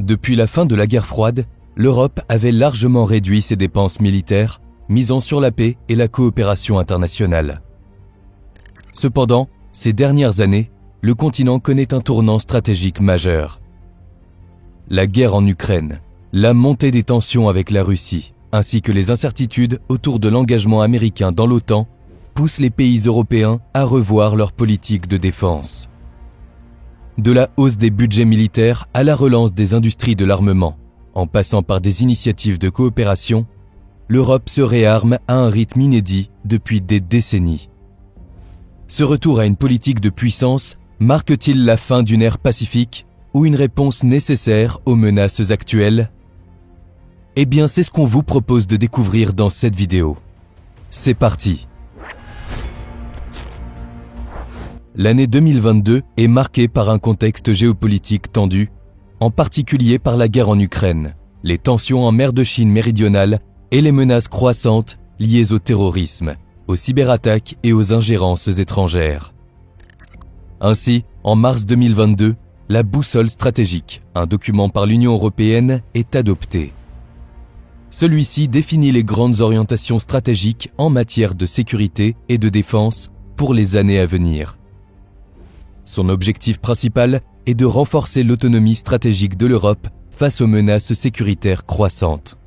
Depuis la fin de la guerre froide, l'Europe avait largement réduit ses dépenses militaires, misant sur la paix et la coopération internationale. Cependant, ces dernières années, le continent connaît un tournant stratégique majeur. La guerre en Ukraine, la montée des tensions avec la Russie, ainsi que les incertitudes autour de l'engagement américain dans l'OTAN poussent les pays européens à revoir leur politique de défense. De la hausse des budgets militaires à la relance des industries de l'armement, en passant par des initiatives de coopération, l'Europe se réarme à un rythme inédit depuis des décennies. Ce retour à une politique de puissance marque-t-il la fin d'une ère pacifique ou une réponse nécessaire aux menaces actuelles? Eh bien, c'est ce qu'on vous propose de découvrir dans cette vidéo. C'est parti! L'année 2022 est marquée par un contexte géopolitique tendu, en particulier par la guerre en Ukraine, les tensions en mer de Chine méridionale et les menaces croissantes liées au terrorisme, aux cyberattaques et aux ingérences étrangères. Ainsi, en mars 2022, la boussole stratégique, un document par l'Union européenne, est adopté. Celui-ci définit les grandes orientations stratégiques en matière de sécurité et de défense pour les années à venir. Son objectif principal est de renforcer l'autonomie stratégique de l'Europe face aux menaces sécuritaires croissantes.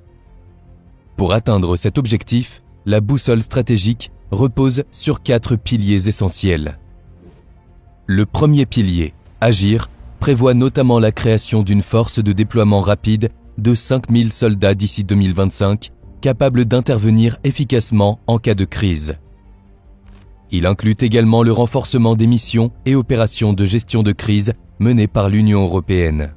Pour atteindre cet objectif, la boussole stratégique repose sur 4 piliers essentiels. Le premier pilier, agir, prévoit notamment la création d'une force de déploiement rapide de 5000 soldats d'ici 2025, capable d'intervenir efficacement en cas de crise. Il inclut également le renforcement des missions et opérations de gestion de crise menées par l'Union européenne.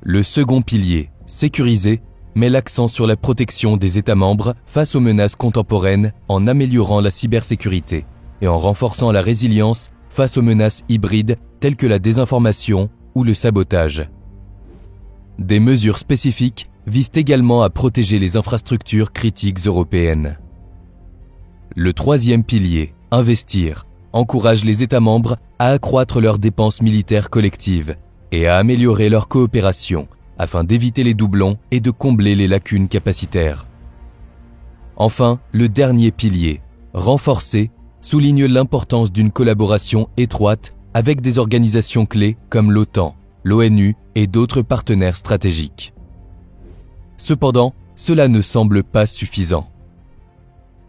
Le second pilier, sécuriser, met l'accent sur la protection des États membres face aux menaces contemporaines en améliorant la cybersécurité et en renforçant la résilience face aux menaces hybrides telles que la désinformation ou le sabotage. Des mesures spécifiques visent également à protéger les infrastructures critiques européennes. Le troisième pilier, investir, encourage les États membres à accroître leurs dépenses militaires collectives et à améliorer leur coopération afin d'éviter les doublons et de combler les lacunes capacitaires. Enfin, le dernier pilier, renforcer, souligne l'importance d'une collaboration étroite avec des organisations clés comme l'OTAN, l'ONU et d'autres partenaires stratégiques. Cependant, cela ne semble pas suffisant.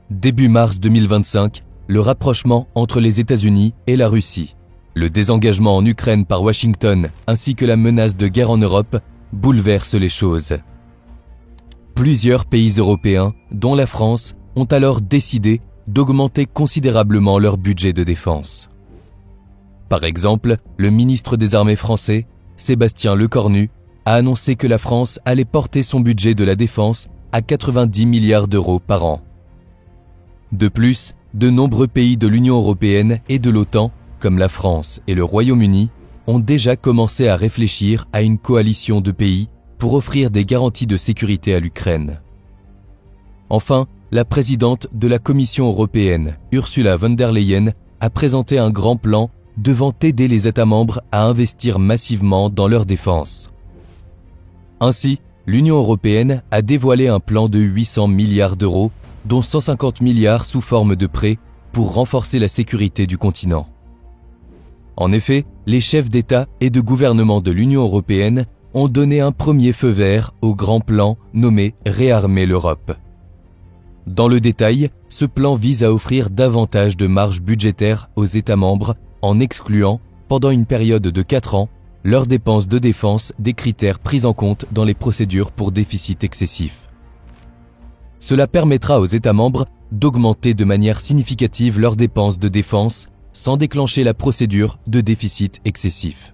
Début mars 2025, le rapprochement entre les États-Unis et la Russie, le désengagement en Ukraine par Washington ainsi que la menace de guerre en Europe bouleversent les choses. Plusieurs pays européens, dont la France, ont alors décidé d'augmenter considérablement leur budget de défense. Par exemple, le ministre des Armées français, Sébastien Lecornu, a annoncé que la France allait porter son budget de la défense à 90 milliards d'euros par an. De plus, de nombreux pays de l'Union européenne et de l'OTAN, comme la France et le Royaume-Uni, ont déjà commencé à réfléchir à une coalition de pays pour offrir des garanties de sécurité à l'Ukraine. Enfin, la présidente de la Commission européenne, Ursula von der Leyen, a présenté un grand plan devant aider les États membres à investir massivement dans leur défense. Ainsi, l'Union européenne a dévoilé un plan de 800 milliards d'euros, dont 150 milliards sous forme de prêts pour renforcer la sécurité du continent. En effet, les chefs d'État et de gouvernement de l'Union européenne ont donné un premier feu vert au grand plan nommé « Réarmer l'Europe ». Dans le détail, ce plan vise à offrir davantage de marge budgétaire aux États membres en excluant, pendant une période de 4 ans, leurs dépenses de défense des critères pris en compte dans les procédures pour déficit excessif. Cela permettra aux États membres d'augmenter de manière significative leurs dépenses de défense sans déclencher la procédure de déficit excessif.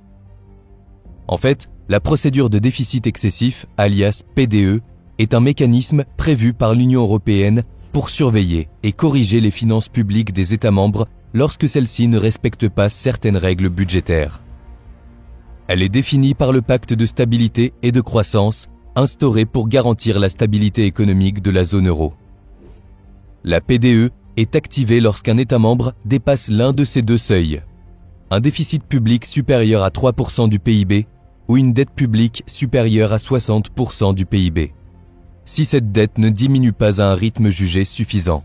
En fait, la procédure de déficit excessif, alias PDE, est un mécanisme prévu par l'Union européenne pour surveiller et corriger les finances publiques des États membres lorsque celles-ci ne respectent pas certaines règles budgétaires. Elle est définie par le pacte de stabilité et de croissance instauré pour garantir la stabilité économique de la zone euro. La PDE est activée lorsqu'un État membre dépasse l'un de ces deux seuils. Un déficit public supérieur à 3% du PIB ou une dette publique supérieure à 60% du PIB, si cette dette ne diminue pas à un rythme jugé suffisant.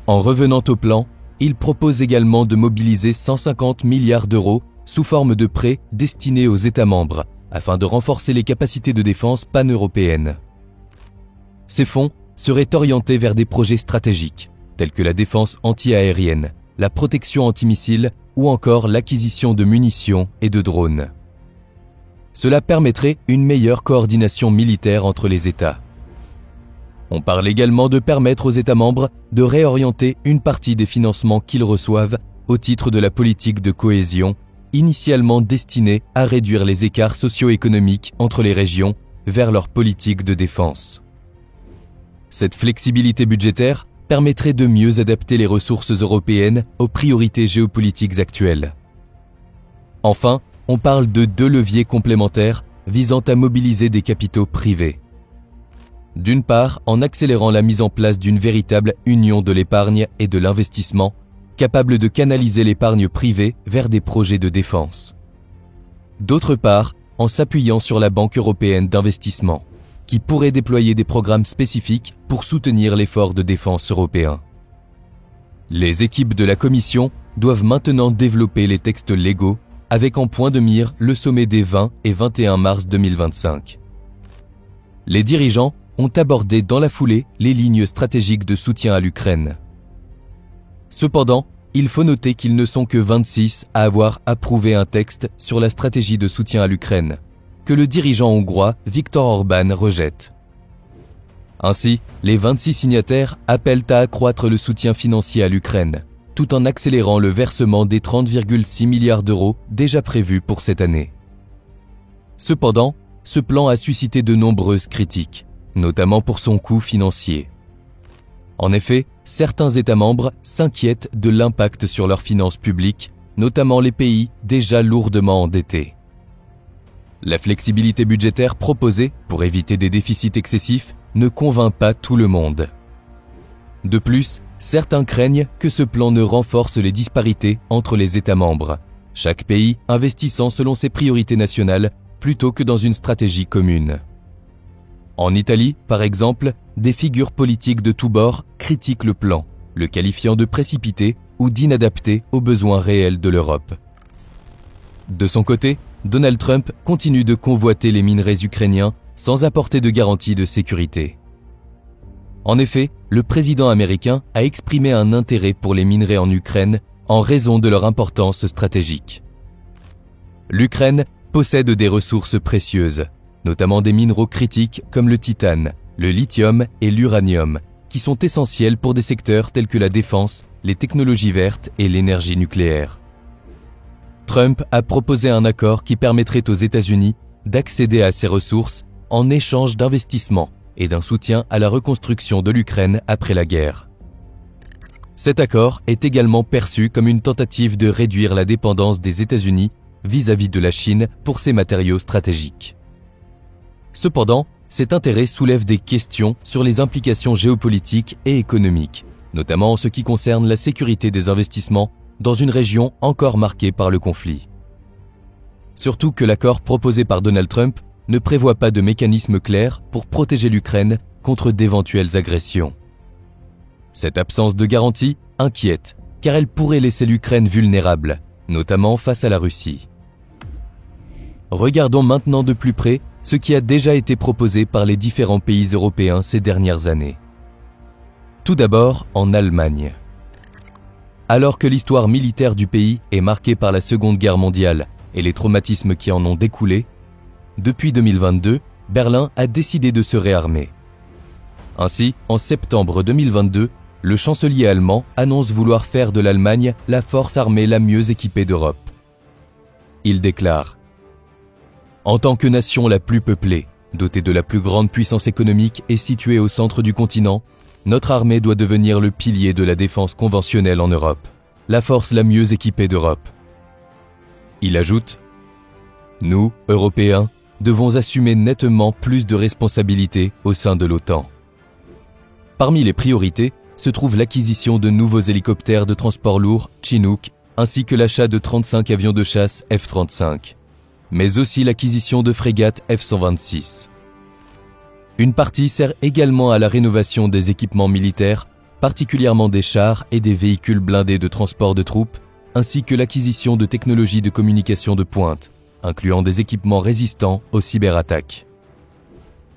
En revenant au plan, il propose également de mobiliser 150 milliards d'euros sous forme de prêts destinés aux États membres, afin de renforcer les capacités de défense pan-européennes. Ces fonds seraient orientés vers des projets stratégiques, tels que la défense anti-aérienne, la protection antimissile ou encore l'acquisition de munitions et de drones. Cela permettrait une meilleure coordination militaire entre les États. On parle également de permettre aux États membres de réorienter une partie des financements qu'ils reçoivent au titre de la politique de cohésion, initialement destinée à réduire les écarts socio-économiques entre les régions vers leur politique de défense. Cette flexibilité budgétaire permettrait de mieux adapter les ressources européennes aux priorités géopolitiques actuelles. Enfin, on parle de 2 leviers complémentaires visant à mobiliser des capitaux privés. D'une part, en accélérant la mise en place d'une véritable union de l'épargne et de l'investissement, capable de canaliser l'épargne privée vers des projets de défense. D'autre part, en s'appuyant sur la Banque européenne d'investissement, qui pourrait déployer des programmes spécifiques pour soutenir l'effort de défense européen. Les équipes de la Commission doivent maintenant développer les textes légaux avec en point de mire le sommet des 20 et 21 mars 2025. Les dirigeants ont abordé dans la foulée les lignes stratégiques de soutien à l'Ukraine. Cependant, il faut noter qu'ils ne sont que 26 à avoir approuvé un texte sur la stratégie de soutien à l'Ukraine, que le dirigeant hongrois Viktor Orbán rejette. Ainsi, les 26 signataires appellent à accroître le soutien financier à l'Ukraine, tout en accélérant le versement des 30,6 milliards d'euros déjà prévus pour cette année. Cependant, ce plan a suscité de nombreuses critiques, notamment pour son coût financier. En effet, certains États membres s'inquiètent de l'impact sur leurs finances publiques, notamment les pays déjà lourdement endettés. La flexibilité budgétaire proposée pour éviter des déficits excessifs ne convainc pas tout le monde. De plus, certains craignent que ce plan ne renforce les disparités entre les États membres, chaque pays investissant selon ses priorités nationales plutôt que dans une stratégie commune. En Italie, par exemple, des figures politiques de tous bords critiquent le plan, le qualifiant de précipité ou d'inadapté aux besoins réels de l'Europe. De son côté, Donald Trump continue de convoiter les minerais ukrainiens sans apporter de garantie de sécurité. En effet, le président américain a exprimé un intérêt pour les minerais en Ukraine en raison de leur importance stratégique. L'Ukraine possède des ressources précieuses, notamment des minéraux critiques comme le titane, le lithium et l'uranium, qui sont essentiels pour des secteurs tels que la défense, les technologies vertes et l'énergie nucléaire. Trump a proposé un accord qui permettrait aux États-Unis d'accéder à ces ressources en échange d'investissements et d'un soutien à la reconstruction de l'Ukraine après la guerre. Cet accord est également perçu comme une tentative de réduire la dépendance des États-Unis vis-à-vis de la Chine pour ces matériaux stratégiques. Cependant, cet intérêt soulève des questions sur les implications géopolitiques et économiques, notamment en ce qui concerne la sécurité des investissements dans une région encore marquée par le conflit. Surtout que l'accord proposé par Donald Trump ne prévoit pas de mécanisme clair pour protéger l'Ukraine contre d'éventuelles agressions. Cette absence de garantie inquiète, car elle pourrait laisser l'Ukraine vulnérable, notamment face à la Russie. Regardons maintenant de plus près ce qui a déjà été proposé par les différents pays européens ces dernières années. Tout d'abord, en Allemagne. Alors que l'histoire militaire du pays est marquée par la Seconde Guerre mondiale et les traumatismes qui en ont découlé, depuis 2022, Berlin a décidé de se réarmer. Ainsi, en septembre 2022, le chancelier allemand annonce vouloir faire de l'Allemagne la force armée la mieux équipée d'Europe. Il déclare : « En tant que nation la plus peuplée, dotée de la plus grande puissance économique et située au centre du continent, notre armée doit devenir le pilier de la défense conventionnelle en Europe, la force la mieux équipée d'Europe. » Il ajoute : « Nous, Européens, devons assumer nettement plus de responsabilités au sein de l'OTAN. » Parmi les priorités se trouve l'acquisition de nouveaux hélicoptères de transport lourd Chinook ainsi que l'achat de 35 avions de chasse F-35. mais aussi l'acquisition de frégates F-126. Une partie sert également à la rénovation des équipements militaires, particulièrement des chars et des véhicules blindés de transport de troupes, ainsi que l'acquisition de technologies de communication de pointe, incluant des équipements résistants aux cyberattaques.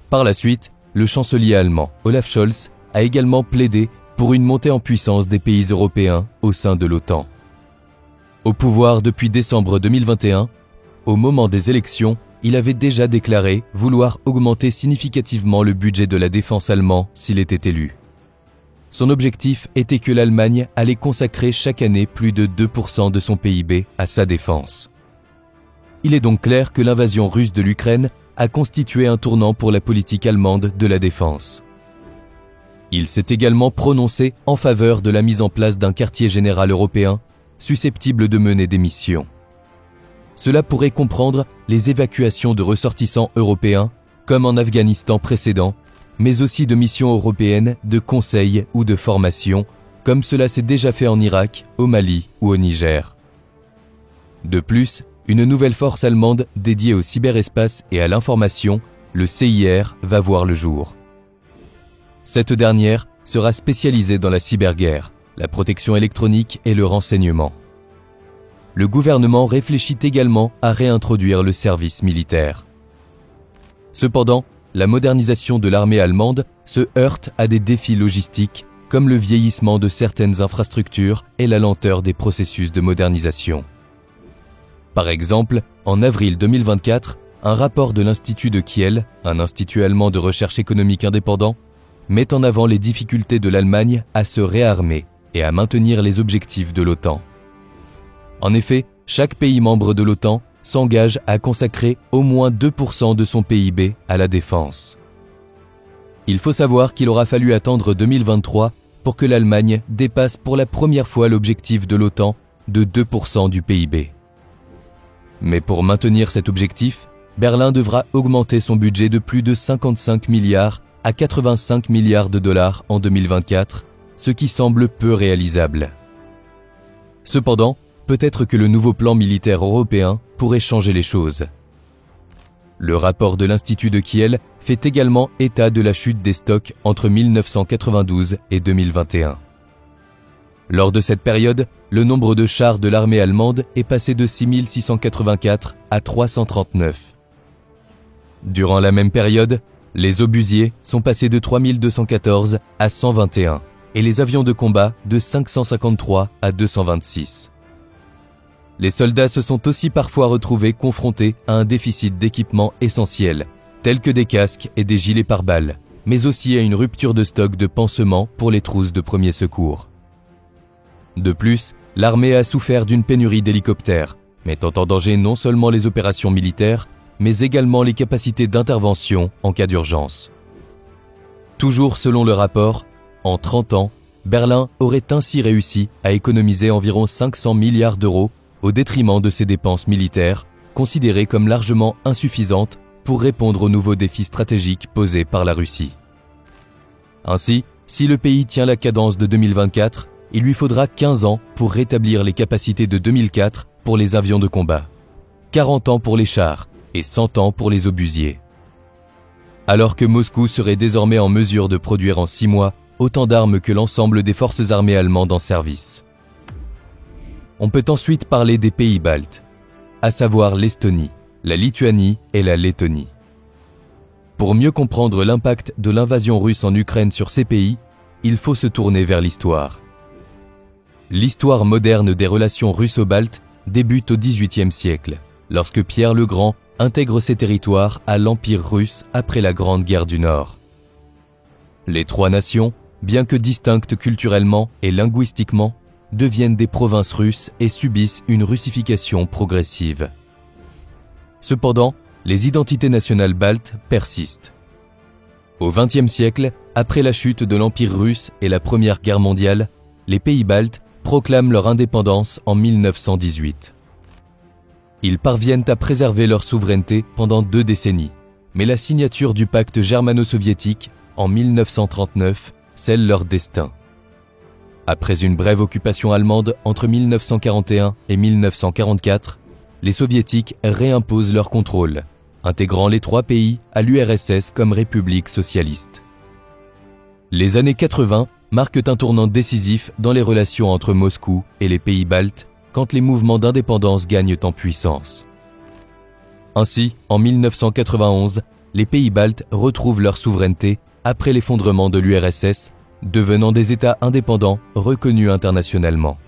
Par la suite, le chancelier allemand Olaf Scholz a également plaidé pour une montée en puissance des pays européens au sein de l'OTAN. Au pouvoir depuis décembre 2021, au moment des élections, il avait déjà déclaré vouloir augmenter significativement le budget de la défense allemand s'il était élu. Son objectif était que l'Allemagne allait consacrer chaque année plus de 2% de son PIB à sa défense. Il est donc clair que l'invasion russe de l'Ukraine a constitué un tournant pour la politique allemande de la défense. Il s'est également prononcé en faveur de la mise en place d'un quartier général européen susceptible de mener des missions. Cela pourrait comprendre les évacuations de ressortissants européens, comme en Afghanistan précédent, mais aussi de missions européennes de conseil ou de formation, comme cela s'est déjà fait en Irak, au Mali ou au Niger. De plus, une nouvelle force allemande dédiée au cyberespace et à l'information, le CIR, va voir le jour. Cette dernière sera spécialisée dans la cyberguerre, la protection électronique et le renseignement. Le gouvernement réfléchit également à réintroduire le service militaire. Cependant, la modernisation de l'armée allemande se heurte à des défis logistiques comme le vieillissement de certaines infrastructures et la lenteur des processus de modernisation. Par exemple, en avril 2024, un rapport de l'Institut de Kiel, un institut allemand de recherche économique indépendant, met en avant les difficultés de l'Allemagne à se réarmer et à maintenir les objectifs de l'OTAN. En effet, chaque pays membre de l'OTAN s'engage à consacrer au moins 2% de son PIB à la défense. Il faut savoir qu'il aura fallu attendre 2023 pour que l'Allemagne dépasse pour la première fois l'objectif de l'OTAN de 2% du PIB. Mais pour maintenir cet objectif, Berlin devra augmenter son budget de plus de 55 milliards à 85 milliards de dollars en 2024, ce qui semble peu réalisable. Cependant, peut-être que le nouveau plan militaire européen pourrait changer les choses. Le rapport de l'Institut de Kiel fait également état de la chute des stocks entre 1992 et 2021. Lors de cette période, le nombre de chars de l'armée allemande est passé de 6 684 à 339. Durant la même période, les obusiers sont passés de 3 214 à 121 et les avions de combat de 553 à 226. Les soldats se sont aussi parfois retrouvés confrontés à un déficit d'équipements essentiels, tels que des casques et des gilets pare-balles, mais aussi à une rupture de stock de pansements pour les trousses de premiers secours. De plus, l'armée a souffert d'une pénurie d'hélicoptères, mettant en danger non seulement les opérations militaires, mais également les capacités d'intervention en cas d'urgence. Toujours selon le rapport, en 30 ans, Berlin aurait ainsi réussi à économiser environ 500 milliards d'euros au détriment de ses dépenses militaires, considérées comme largement insuffisantes pour répondre aux nouveaux défis stratégiques posés par la Russie. Ainsi, si le pays tient la cadence de 2024, il lui faudra 15 ans pour rétablir les capacités de 2004 pour les avions de combat, 40 ans pour les chars et 100 ans pour les obusiers. Alors que Moscou serait désormais en mesure de produire en 6 mois autant d'armes que l'ensemble des forces armées allemandes en service. On peut ensuite parler des pays baltes, à savoir l'Estonie, la Lituanie et la Lettonie. Pour mieux comprendre l'impact de l'invasion russe en Ukraine sur ces pays, il faut se tourner vers l'histoire. L'histoire moderne des relations russo-baltes débute au XVIIIe siècle, lorsque Pierre le Grand intègre ces territoires à l'Empire russe après la Grande Guerre du Nord. Les trois nations, bien que distinctes culturellement et linguistiquement, deviennent des provinces russes et subissent une russification progressive. Cependant, les identités nationales baltes persistent. Au XXe siècle, après la chute de l'Empire russe et la Première Guerre mondiale, les pays baltes proclament leur indépendance en 1918. Ils parviennent à préserver leur souveraineté pendant 2 décennies, mais la signature du pacte germano-soviétique en 1939 scelle leur destin. Après une brève occupation allemande entre 1941 et 1944, les Soviétiques réimposent leur contrôle, intégrant les 3 pays à l'URSS comme république socialiste. Les années 80 marquent un tournant décisif dans les relations entre Moscou et les pays baltes quand les mouvements d'indépendance gagnent en puissance. Ainsi, en 1991, les pays baltes retrouvent leur souveraineté après l'effondrement de l'URSS, devenant des États indépendants reconnus internationalement.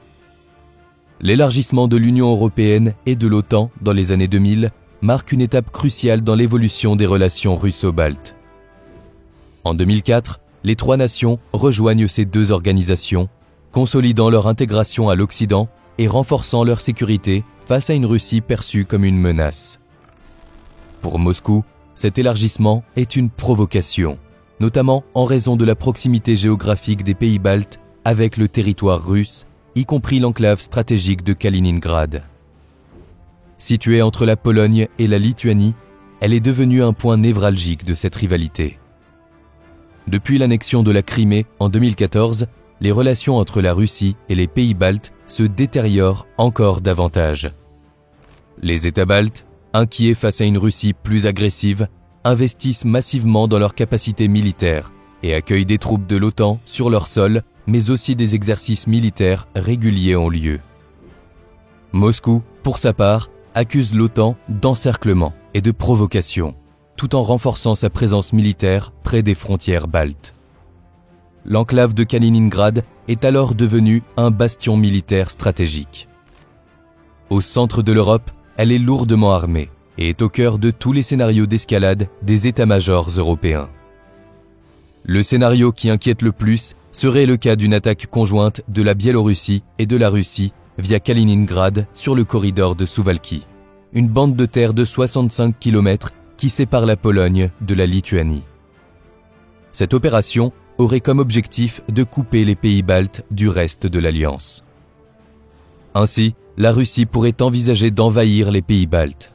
L'élargissement de l'Union européenne et de l'OTAN dans les années 2000 marque une étape cruciale dans l'évolution des relations russo-baltes. En 2004, les 3 nations rejoignent ces 2 organisations, consolidant leur intégration à l'Occident et renforçant leur sécurité face à une Russie perçue comme une menace. Pour Moscou, cet élargissement est une provocation, notamment en raison de la proximité géographique des pays baltes avec le territoire russe, y compris l'enclave stratégique de Kaliningrad. Située entre la Pologne et la Lituanie, elle est devenue un point névralgique de cette rivalité. Depuis l'annexion de la Crimée en 2014, les relations entre la Russie et les pays baltes se détériorent encore davantage. Les États baltes, inquiets face à une Russie plus agressive, investissent massivement dans leurs capacités militaires et accueillent des troupes de l'OTAN sur leur sol, mais aussi des exercices militaires réguliers ont lieu. Moscou, pour sa part, accuse l'OTAN d'encerclement et de provocation, tout en renforçant sa présence militaire près des frontières baltes. L'enclave de Kaliningrad est alors devenue un bastion militaire stratégique. Au centre de l'Europe, elle est lourdement armée et est au cœur de tous les scénarios d'escalade des états-majors européens. Le scénario qui inquiète le plus serait le cas d'une attaque conjointe de la Biélorussie et de la Russie via Kaliningrad sur le corridor de Suwałki, une bande de terre de 65 km qui sépare la Pologne de la Lituanie. Cette opération aurait comme objectif de couper les pays baltes du reste de l'Alliance. Ainsi, la Russie pourrait envisager d'envahir les pays baltes.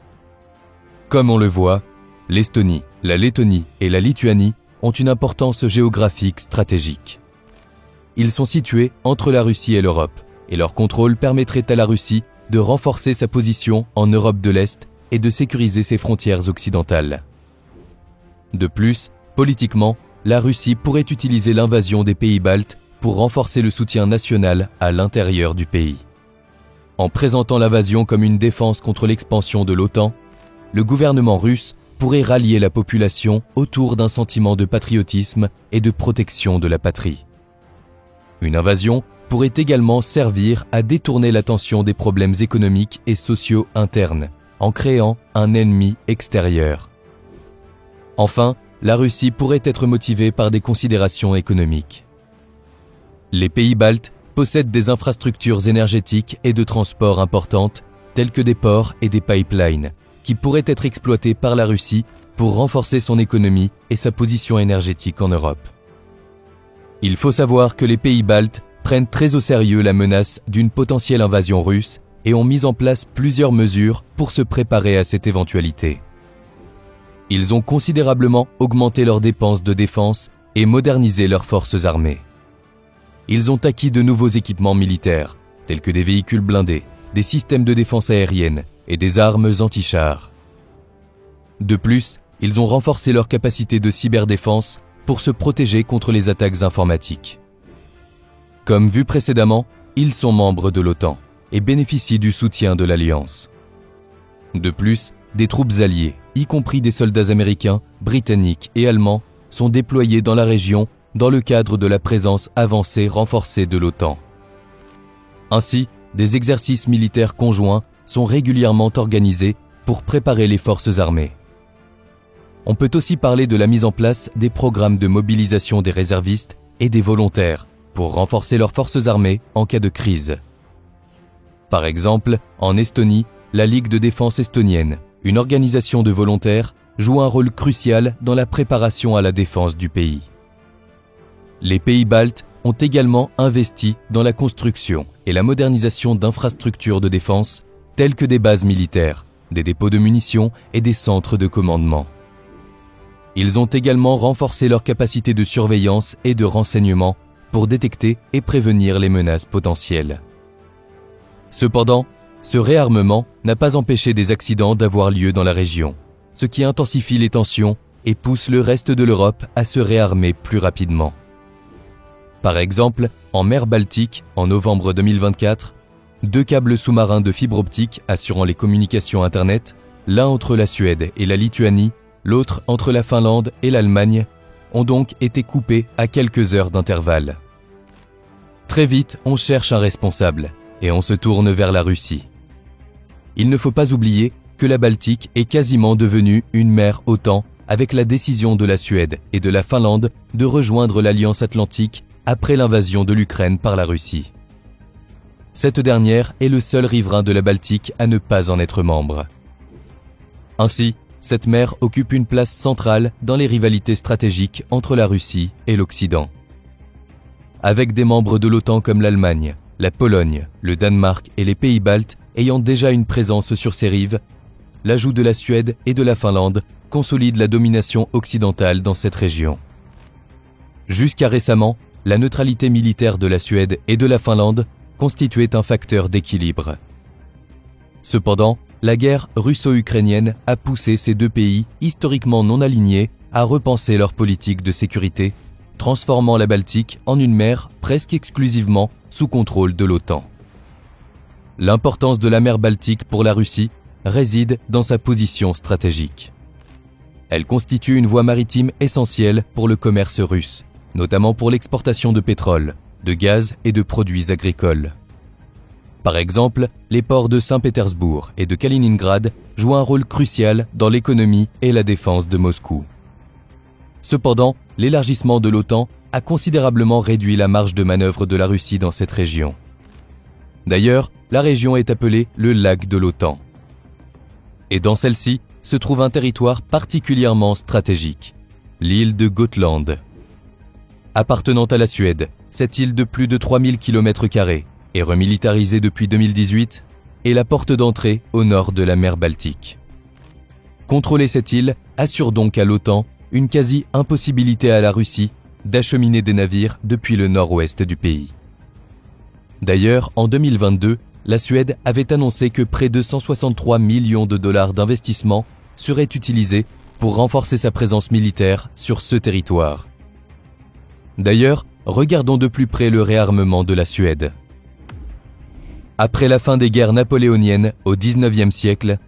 Comme on le voit, l'Estonie, la Lettonie et la Lituanie ont une importance géographique stratégique. Ils sont situés entre la Russie et l'Europe, et leur contrôle permettrait à la Russie de renforcer sa position en Europe de l'Est et de sécuriser ses frontières occidentales. De plus, politiquement, la Russie pourrait utiliser l'invasion des pays baltes pour renforcer le soutien national à l'intérieur du pays. En présentant l'invasion comme une défense contre l'expansion de l'OTAN, le gouvernement russe pourrait rallier la population autour d'un sentiment de patriotisme et de protection de la patrie. Une invasion pourrait également servir à détourner l'attention des problèmes économiques et sociaux internes, en créant un ennemi extérieur. Enfin, la Russie pourrait être motivée par des considérations économiques. Les pays baltes possèdent des infrastructures énergétiques et de transport importantes, telles que des ports et des pipelines, qui pourraient être exploités par la Russie pour renforcer son économie et sa position énergétique en Europe. Il faut savoir que les pays baltes prennent très au sérieux la menace d'une potentielle invasion russe et ont mis en place plusieurs mesures pour se préparer à cette éventualité. Ils ont considérablement augmenté leurs dépenses de défense et modernisé leurs forces armées. Ils ont acquis de nouveaux équipements militaires, tels que des véhicules blindés, des systèmes de défense aérienne et des armes anti-chars. De plus, ils ont renforcé leur capacité de cyberdéfense pour se protéger contre les attaques informatiques. Comme vu précédemment, ils sont membres de l'OTAN et bénéficient du soutien de l'Alliance. De plus, des troupes alliées, y compris des soldats américains, britanniques et allemands, sont déployés dans la région dans le cadre de la présence avancée renforcée de l'OTAN. Ainsi, des exercices militaires conjoints sont régulièrement organisés pour préparer les forces armées. On peut aussi parler de la mise en place des programmes de mobilisation des réservistes et des volontaires pour renforcer leurs forces armées en cas de crise. Par exemple, en Estonie, la Ligue de défense estonienne, une organisation de volontaires, joue un rôle crucial dans la préparation à la défense du pays. Les pays baltes ont également investi dans la construction et la modernisation d'infrastructures de défense telles que des bases militaires, des dépôts de munitions et des centres de commandement. Ils ont également renforcé leur capacité de surveillance et de renseignement pour détecter et prévenir les menaces potentielles. Cependant, ce réarmement n'a pas empêché des accidents d'avoir lieu dans la région, ce qui intensifie les tensions et pousse le reste de l'Europe à se réarmer plus rapidement. Par exemple, en mer Baltique, en novembre 2024, 2 câbles sous-marins de fibre optique assurant les communications Internet, l'un entre la Suède et la Lituanie, l'autre entre la Finlande et l'Allemagne, ont donc été coupés à quelques heures d'intervalle. Très vite, on cherche un responsable et on se tourne vers la Russie. Il ne faut pas oublier que la Baltique est quasiment devenue une mer OTAN avec la décision de la Suède et de la Finlande de rejoindre l'Alliance Atlantique après l'invasion de l'Ukraine par la Russie. Cette dernière est le seul riverain de la Baltique à ne pas en être membre. Ainsi, cette mer occupe une place centrale dans les rivalités stratégiques entre la Russie et l'Occident. Avec des membres de l'OTAN comme l'Allemagne, la Pologne, le Danemark et les pays baltes ayant déjà une présence sur ces rives, l'ajout de la Suède et de la Finlande consolide la domination occidentale dans cette région. Jusqu'à récemment, la neutralité militaire de la Suède et de la Finlande constituait un facteur d'équilibre. Cependant, la guerre russo-ukrainienne a poussé ces deux pays historiquement non alignés à repenser leur politique de sécurité, transformant la Baltique en une mer presque exclusivement sous contrôle de l'OTAN. L'importance de la mer Baltique pour la Russie réside dans sa position stratégique. Elle constitue une voie maritime essentielle pour le commerce russe, notamment pour l'exportation de pétrole, de gaz et de produits agricoles. Par exemple, les ports de Saint-Pétersbourg et de Kaliningrad jouent un rôle crucial dans l'économie et la défense de Moscou. Cependant, l'élargissement de l'OTAN a considérablement réduit la marge de manœuvre de la Russie dans cette région. D'ailleurs, la région est appelée le lac de l'OTAN. Et dans celle-ci se trouve un territoire particulièrement stratégique, l'île de Gotland. Appartenant à la Suède, cette île de plus de 3000 km² est remilitarisée depuis 2018 et la porte d'entrée au nord de la mer Baltique. Contrôler cette île assure donc à l'OTAN une quasi-impossibilité à la Russie d'acheminer des navires depuis le nord-ouest du pays. D'ailleurs, en 2022, la Suède avait annoncé que près de 163 millions de dollars d'investissement seraient utilisés pour renforcer sa présence militaire sur ce territoire. D'ailleurs, regardons de plus près le réarmement de la Suède. Après la fin des guerres napoléoniennes au XIXe siècle,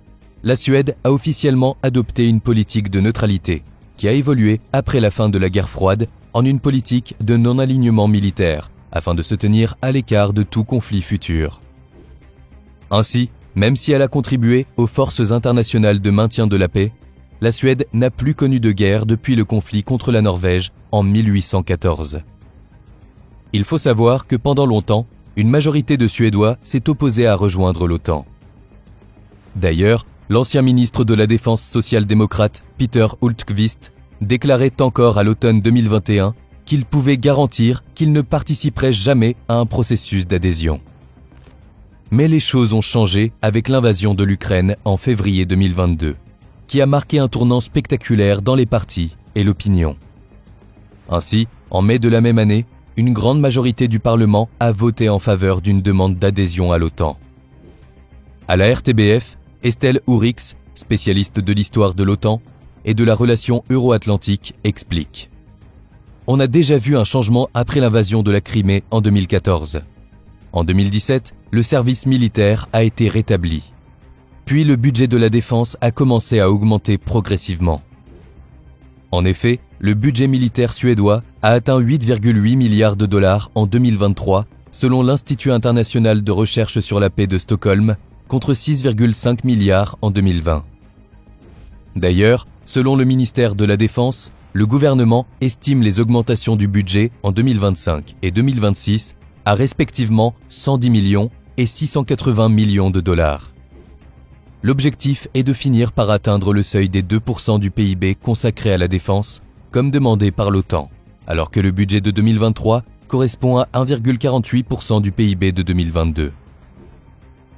la Suède a officiellement adopté une politique de neutralité qui a évolué après la fin de la guerre froide en une politique de non-alignement militaire afin de se tenir à l'écart de tout conflit futur. Ainsi, même si elle a contribué aux forces internationales de maintien de la paix, la Suède n'a plus connu de guerre depuis le conflit contre la Norvège en 1814. Il faut savoir que pendant longtemps, une majorité de Suédois s'est opposée à rejoindre l'OTAN. D'ailleurs, l'ancien ministre de la Défense social-démocrate Peter Hultqvist déclarait encore à l'automne 2021 qu'il pouvait garantir qu'il ne participerait jamais à un processus d'adhésion. Mais les choses ont changé avec l'invasion de l'Ukraine en février 2022, qui a marqué un tournant spectaculaire dans les partis et l'opinion. Ainsi, en mai de la même année, une grande majorité du Parlement a voté en faveur d'une demande d'adhésion à l'OTAN. À la RTBF, Estelle Ourix, spécialiste de l'histoire de l'OTAN et de la relation euro-atlantique, explique. On a déjà vu un changement après l'invasion de la Crimée en 2014. En 2017, le service militaire a été rétabli. Puis le budget de la défense a commencé à augmenter progressivement. En effet, le budget militaire suédois a atteint 8,8 milliards de dollars en 2023, selon l'Institut international de recherche sur la paix de Stockholm, contre 6,5 milliards en 2020. D'ailleurs, selon le ministère de la Défense, le gouvernement estime les augmentations du budget en 2025 et 2026 à respectivement 110 millions et 680 millions de dollars. L'objectif est de finir par atteindre le seuil des 2% du PIB consacré à la défense, comme demandé par l'OTAN, alors que le budget de 2023 correspond à 1,48% du PIB de 2022.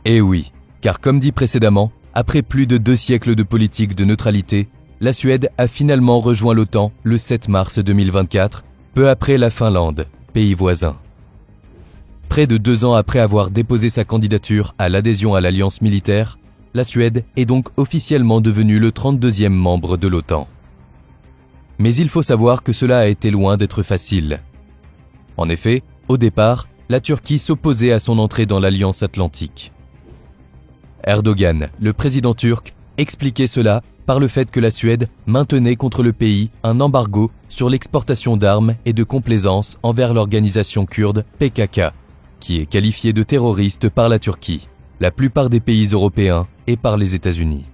Et oui, car comme dit précédemment, après plus de 2 siècles de politique de neutralité, la Suède a finalement rejoint l'OTAN le 7 mars 2024, peu après la Finlande, pays voisin. Près de 2 ans après avoir déposé sa candidature à l'adhésion à l'alliance militaire, la Suède est donc officiellement devenue le 32e membre de l'OTAN. Mais il faut savoir que cela a été loin d'être facile. En effet, au départ, la Turquie s'opposait à son entrée dans l'Alliance Atlantique. Erdogan, le président turc, expliquait cela par le fait que la Suède maintenait contre le pays un embargo sur l'exportation d'armes et de complaisance envers l'organisation kurde PKK, qui est qualifiée de terroriste par la Turquie, la plupart des pays européens et par les États-Unis.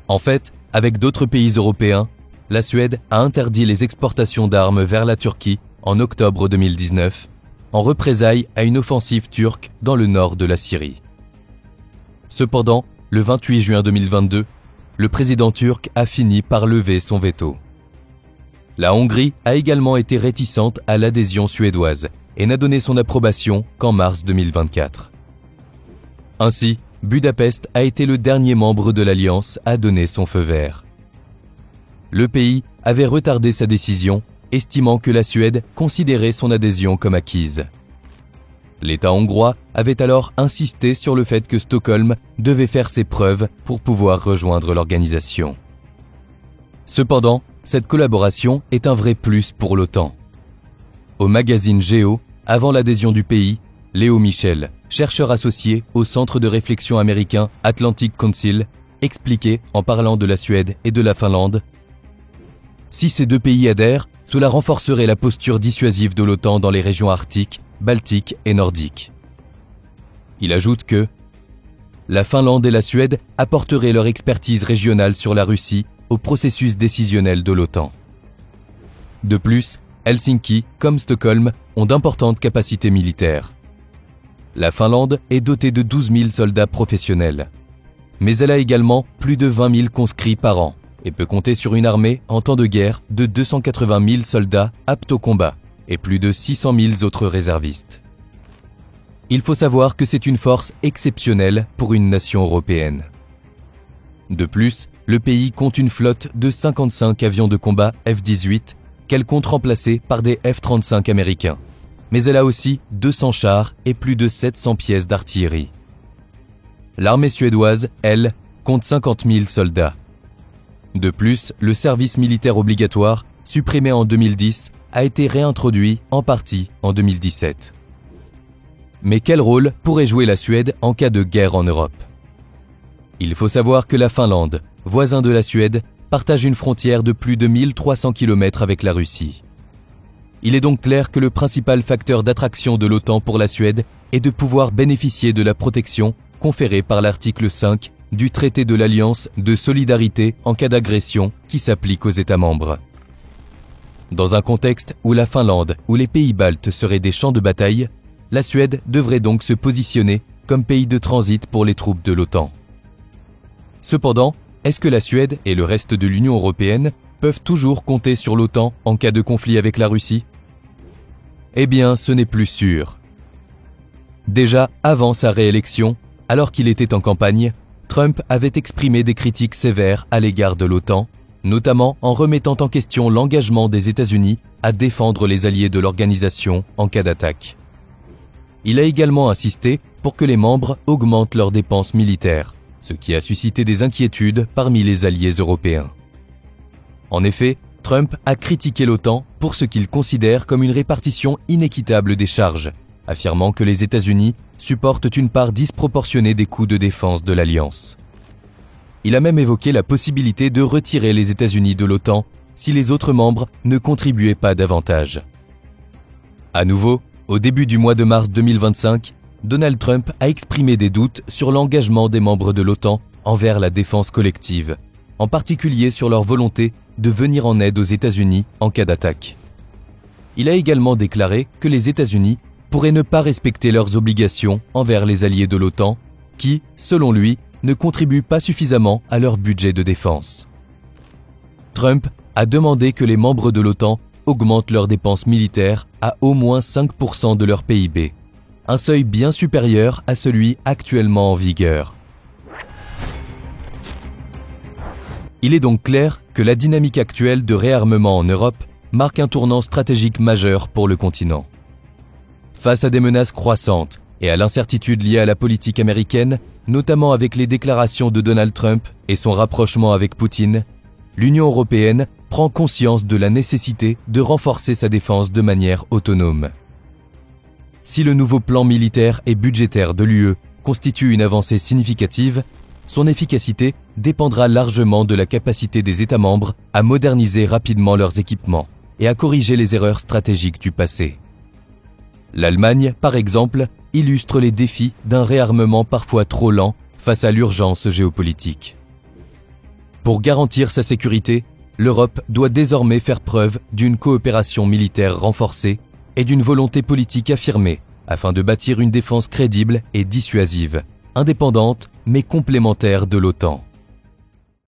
En fait, avec d'autres pays européens, la Suède a interdit les exportations d'armes vers la Turquie en octobre 2019, en représailles à une offensive turque dans le nord de la Syrie. Cependant, le 28 juin 2022, le président turc a fini par lever son veto. La Hongrie a également été réticente à l'adhésion suédoise et n'a donné son approbation qu'en mars 2024. Ainsi, Budapest a été le dernier membre de l'Alliance à donner son feu vert. Le pays avait retardé sa décision, estimant que la Suède considérait son adhésion comme acquise. L'État hongrois avait alors insisté sur le fait que Stockholm devait faire ses preuves pour pouvoir rejoindre l'organisation. Cependant, cette collaboration est un vrai plus pour l'OTAN. Au magazine Géo, avant l'adhésion du pays, Léo Michel, chercheur associé au centre de réflexion américain Atlantic Council, expliquait en parlant de la Suède et de la Finlande: si ces deux pays adhèrent, cela renforcerait la posture dissuasive de l'OTAN dans les régions arctiques, baltiques et nordiques. Il ajoute que la Finlande et la Suède apporteraient leur expertise régionale sur la Russie au processus décisionnel de l'OTAN. De plus, Helsinki, comme Stockholm, ont d'importantes capacités militaires. La Finlande est dotée de 12 000 soldats professionnels. Mais elle a également plus de 20 000 conscrits par an et peut compter sur une armée en temps de guerre de 280 000 soldats aptes au combat et plus de 600 000 autres réservistes. Il faut savoir que c'est une force exceptionnelle pour une nation européenne. De plus, le pays compte une flotte de 55 avions de combat F-18 qu'elle compte remplacer par des F-35 américains. Mais elle a aussi 200 chars et plus de 700 pièces d'artillerie. L'armée suédoise, elle, compte 50 000 soldats. De plus, le service militaire obligatoire, supprimé en 2010, a été réintroduit en partie en 2017. Mais quel rôle pourrait jouer la Suède en cas de guerre en Europe? Il faut savoir que la Finlande, voisin de la Suède, partage une frontière de plus de 1300 km avec la Russie. Il est donc clair que le principal facteur d'attraction de l'OTAN pour la Suède est de pouvoir bénéficier de la protection conférée par l'article 5 du traité de l'Alliance de solidarité en cas d'agression qui s'applique aux États membres. Dans un contexte où la Finlande ou les pays baltes seraient des champs de bataille, la Suède devrait donc se positionner comme pays de transit pour les troupes de l'OTAN. Cependant, est-ce que la Suède et le reste de l'Union européenne peuvent toujours compter sur l'OTAN en cas de conflit avec la Russie? Eh bien, ce n'est plus sûr. Déjà avant sa réélection, alors qu'il était en campagne, Trump avait exprimé des critiques sévères à l'égard de l'OTAN, notamment en remettant en question l'engagement des États-Unis à défendre les alliés de l'organisation en cas d'attaque. Il a également insisté pour que les membres augmentent leurs dépenses militaires, ce qui a suscité des inquiétudes parmi les alliés européens. En effet, Trump a critiqué l'OTAN pour ce qu'il considère comme une répartition inéquitable des charges, affirmant que les États-Unis supportent une part disproportionnée des coûts de défense de l'Alliance. Il a même évoqué la possibilité de retirer les États-Unis de l'OTAN si les autres membres ne contribuaient pas davantage. À nouveau, au début du mois de mars 2025, Donald Trump a exprimé des doutes sur l'engagement des membres de l'OTAN envers la défense collective, en particulier sur leur volonté de venir en aide aux États-Unis en cas d'attaque. Il a également déclaré que les États-Unis pourraient ne pas respecter leurs obligations envers les alliés de l'OTAN qui, selon lui, ne contribuent pas suffisamment à leur budget de défense. Trump a demandé que les membres de l'OTAN augmentent leurs dépenses militaires à au moins 5% de leur PIB, un seuil bien supérieur à celui actuellement en vigueur. Il est donc clair que la dynamique actuelle de réarmement en Europe marque un tournant stratégique majeur pour le continent. Face à des menaces croissantes et à l'incertitude liée à la politique américaine, notamment avec les déclarations de Donald Trump et son rapprochement avec Poutine, l'Union européenne prend conscience de la nécessité de renforcer sa défense de manière autonome. Si le nouveau plan militaire et budgétaire de l'UE constitue une avancée significative, son efficacité dépendra largement de la capacité des États membres à moderniser rapidement leurs équipements et à corriger les erreurs stratégiques du passé. L'Allemagne, par exemple, illustre les défis d'un réarmement parfois trop lent face à l'urgence géopolitique. Pour garantir sa sécurité, l'Europe doit désormais faire preuve d'une coopération militaire renforcée et d'une volonté politique affirmée afin de bâtir une défense crédible et dissuasive, indépendante mais complémentaire de l'OTAN.